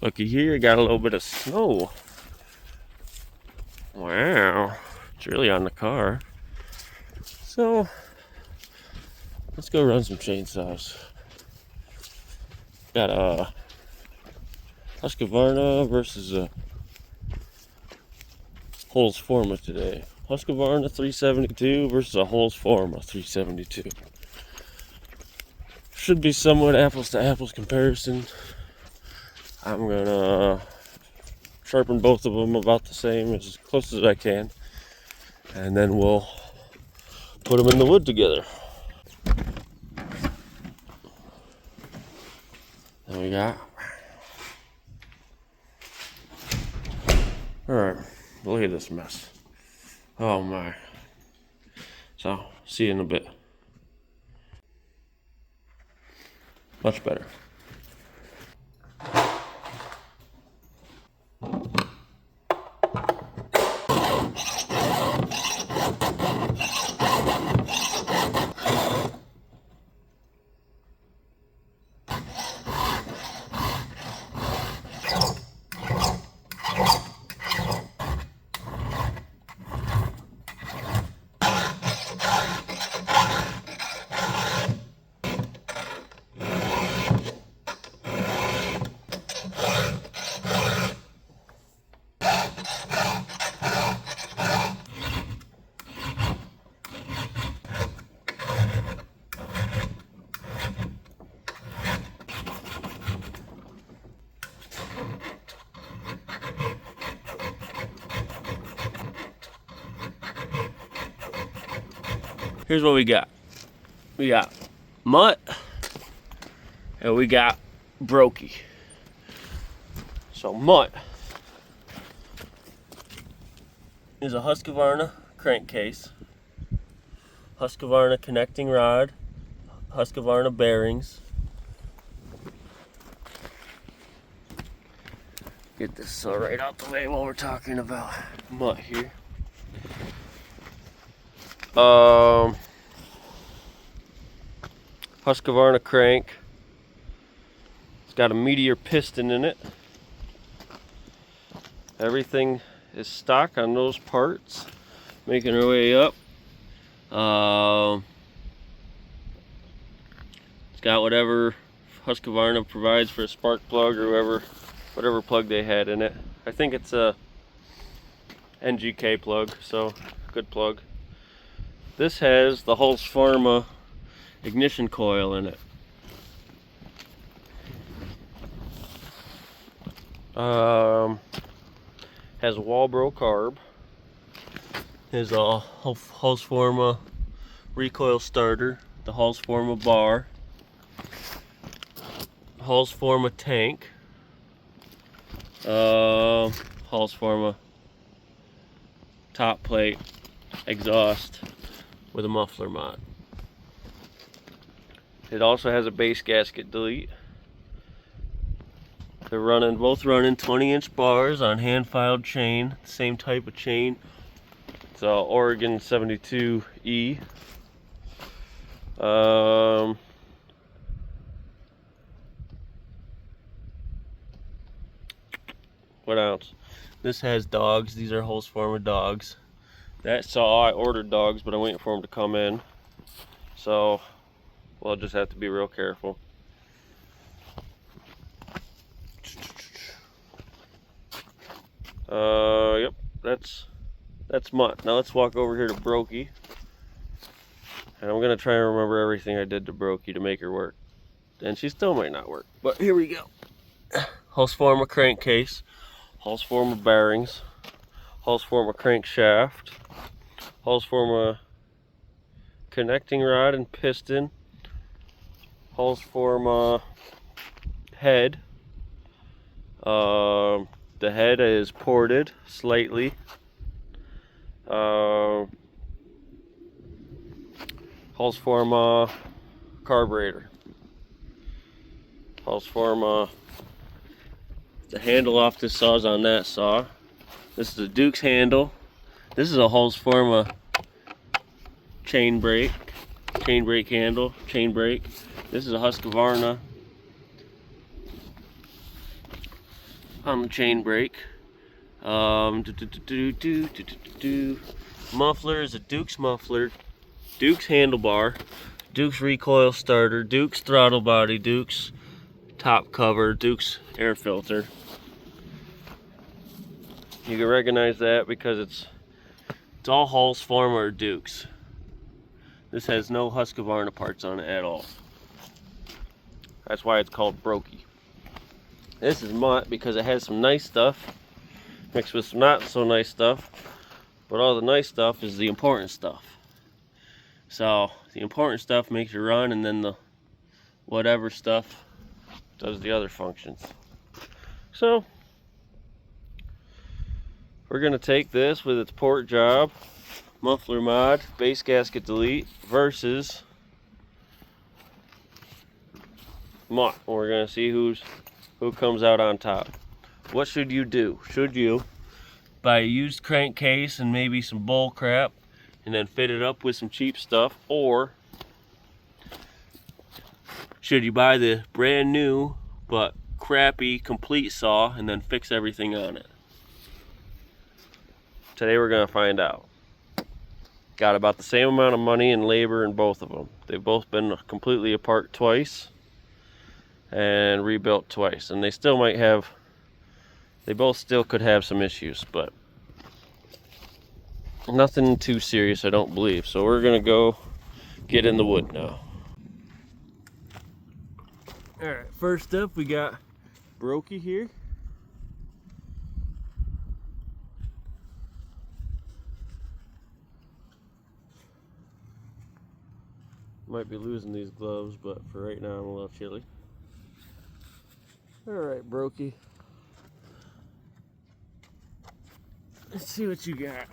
Looky here, got a little bit of snow. Wow, it's really on the car. So, let's go run some chainsaws. Got a Husqvarna versus a Holzfforma today. Husqvarna 372 versus a Holzfforma 372. Should be somewhat apples to apples comparison. I'm gonna sharpen both of them about the same, as close as I can, and then we'll put them in the wood together. There we go. Alright, look at this mess. Oh my. So, see you in a bit. Much better. Here's what we got. We got Mutt and we got Broki. So Mutt is a Husqvarna crankcase, Husqvarna connecting rod, Husqvarna bearings. Get this saw right out the way while we're talking about Mutt here. Husqvarna crank. It's got a Meteor piston in it. Everything is stock on those parts. Making our way up. It's got whatever Husqvarna provides for a spark plug or whatever plug they had in it. I think it's a NGK plug, so good plug. This has the Holzfforma ignition coil in it. Has a Walbro carb. Has a Holzfforma recoil starter, the Holzfforma bar, Holzfforma tank, Holzfforma top plate, exhaust with a muffler mod. It also has a base gasket delete. They're both running 20-inch bars on hand-filed chain, same type of chain. It's Oregon 72E. What else? This has dogs. These are Holzfforma dogs. That saw I ordered dogs, but I'm waiting for them to come in. So we'll just have to be real careful. Yep, that's Mutt. Now let's walk over here to Broki. And I'm gonna try and remember everything I did to Broki to make her work. And she still might not work, but here we go. Husqvarna crankcase, Husqvarna bearings, Husqvarna crankshaft, Husqvarma connecting rod and piston, Husqvarma head. The head is ported slightly. Husqvarma carburetor. Husqvarma. The handle off this saw is on that saw. This is a Duke's handle. This is a Holzfforma chain brake handle, chain brake. This is a Husqvarna on the chain brake. Muffler is a Duke's muffler, Duke's handlebar, Duke's recoil starter, Duke's throttle body, Duke's top cover, Duke's air filter. You can recognize that because it's all Holzfforma or Duke's. This has no Husqvarna parts on it at all. That's why it's called Broki. This is Mutt because it has some nice stuff mixed with some not so nice stuff, but all the nice stuff is the important stuff. So the important stuff makes you run, and then the whatever stuff does the other functions. So we're gonna take this with its port job, muffler mod, base gasket delete versus Mutt. We're gonna see who comes out on top. What should you do? Should you buy a used crankcase and maybe some bull crap and then fit it up with some cheap stuff, or should you buy the brand new but crappy complete saw and then fix everything on it? Today we're gonna find out. Got about the same amount of money and labor in both of them. They've both been completely apart twice and rebuilt twice, and they still might have, they both still could have some issues, but nothing too serious, I don't believe. So we're gonna go get in the wood now. All right, first up we got Broki here. Might be losing these gloves, but for right now I'm a little chilly. All right, Broki. Let's see what you got.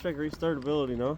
Check restartability now.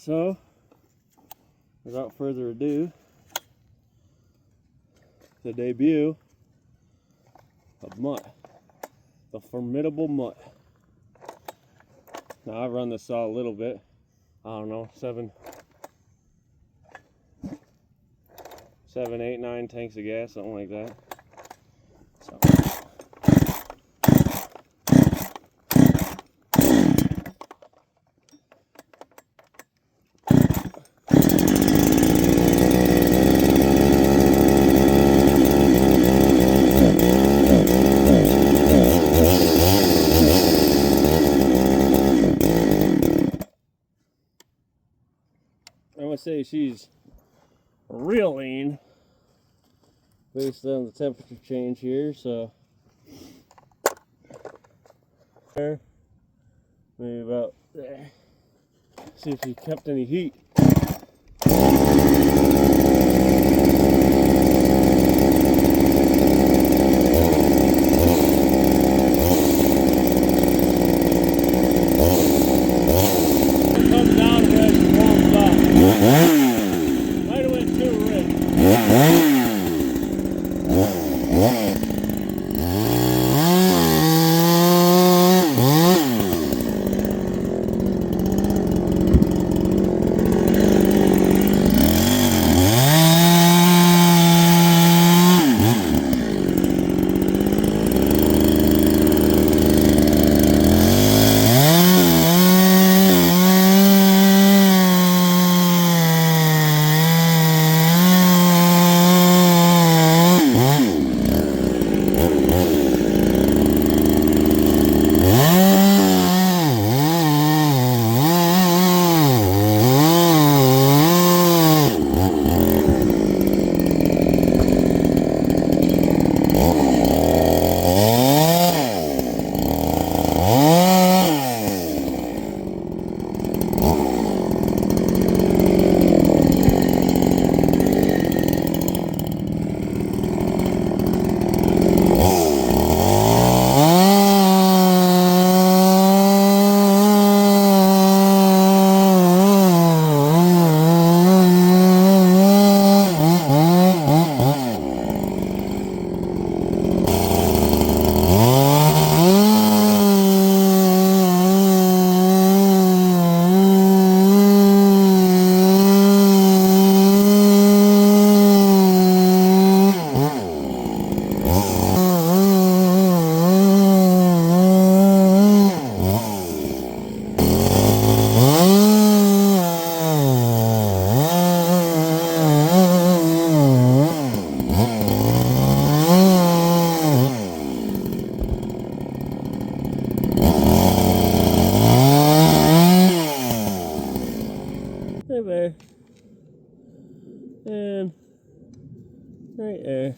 So, without further ado, the debut of Mutt, the formidable Mutt. Now I've run this saw a little bit, I don't know, 7, 8, 9 tanks of gas, something like that. So. I would say she's real lean based on the temperature change here, so there, maybe about there. See if she kept any heat. Might have went too rich. There, and right there.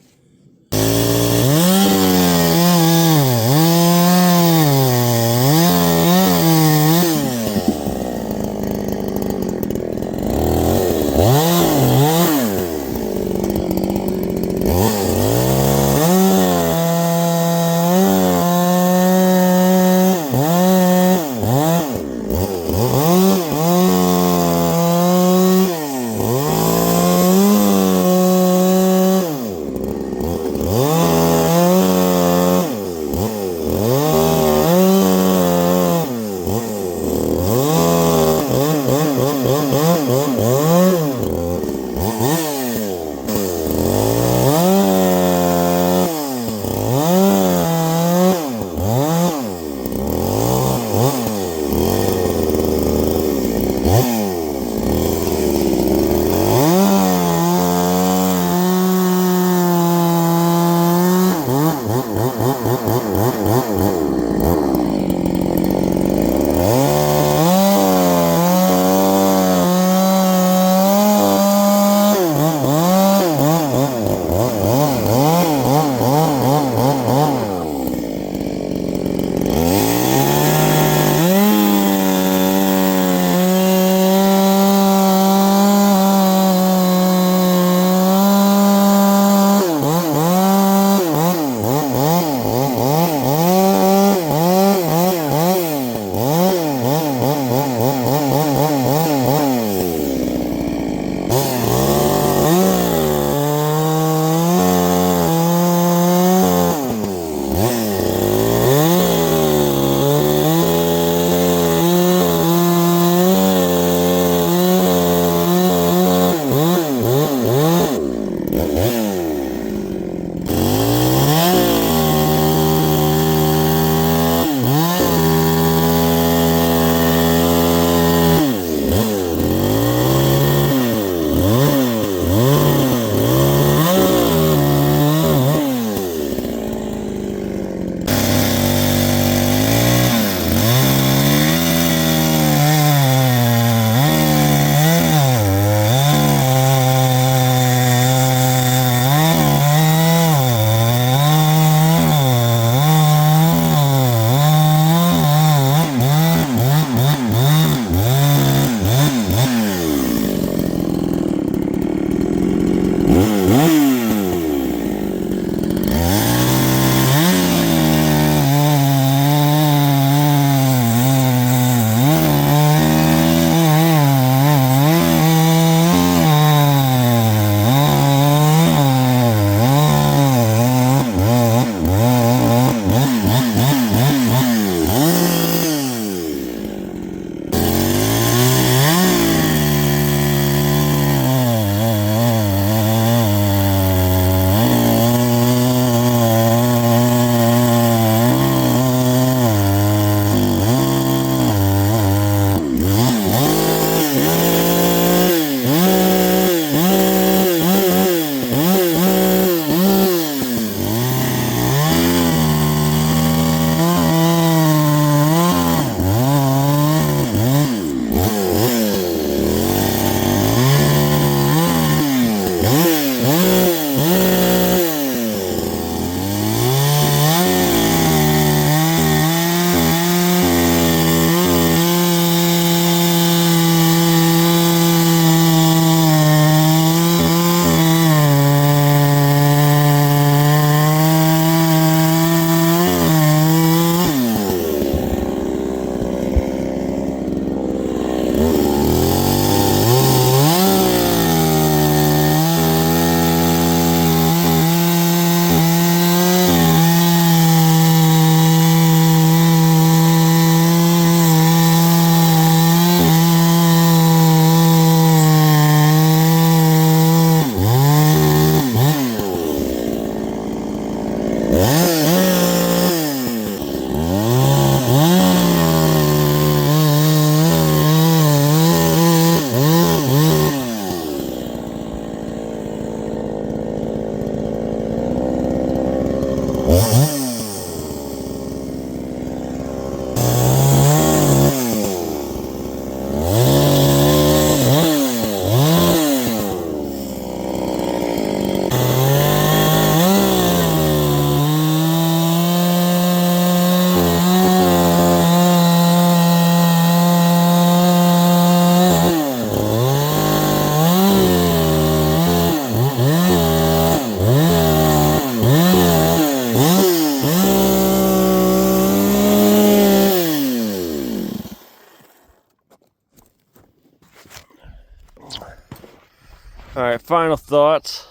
All right, final thoughts.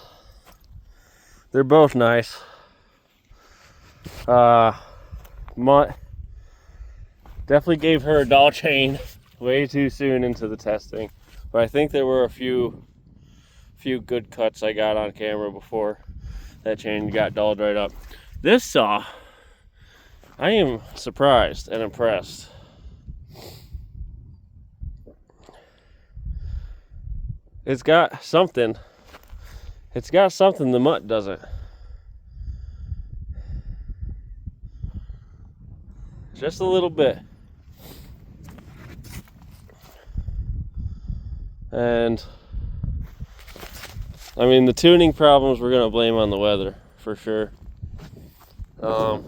They're both nice. Mutt definitely gave her a dull chain way too soon into the testing, but I think there were a few good cuts I got on camera before that chain got dulled right up. This saw, I am surprised and impressed. It's got something. It's got something the Mutt doesn't. Just a little bit. And I mean, the tuning problems we're gonna blame on the weather for sure. I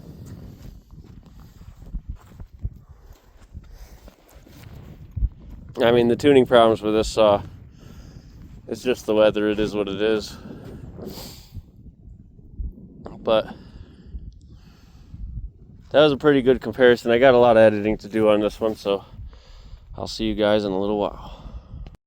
mean, the tuning problems with this saw, it's just the weather. It is what it is. But that was a pretty good comparison. I got a lot of editing to do on this one, so I'll see you guys in a little while.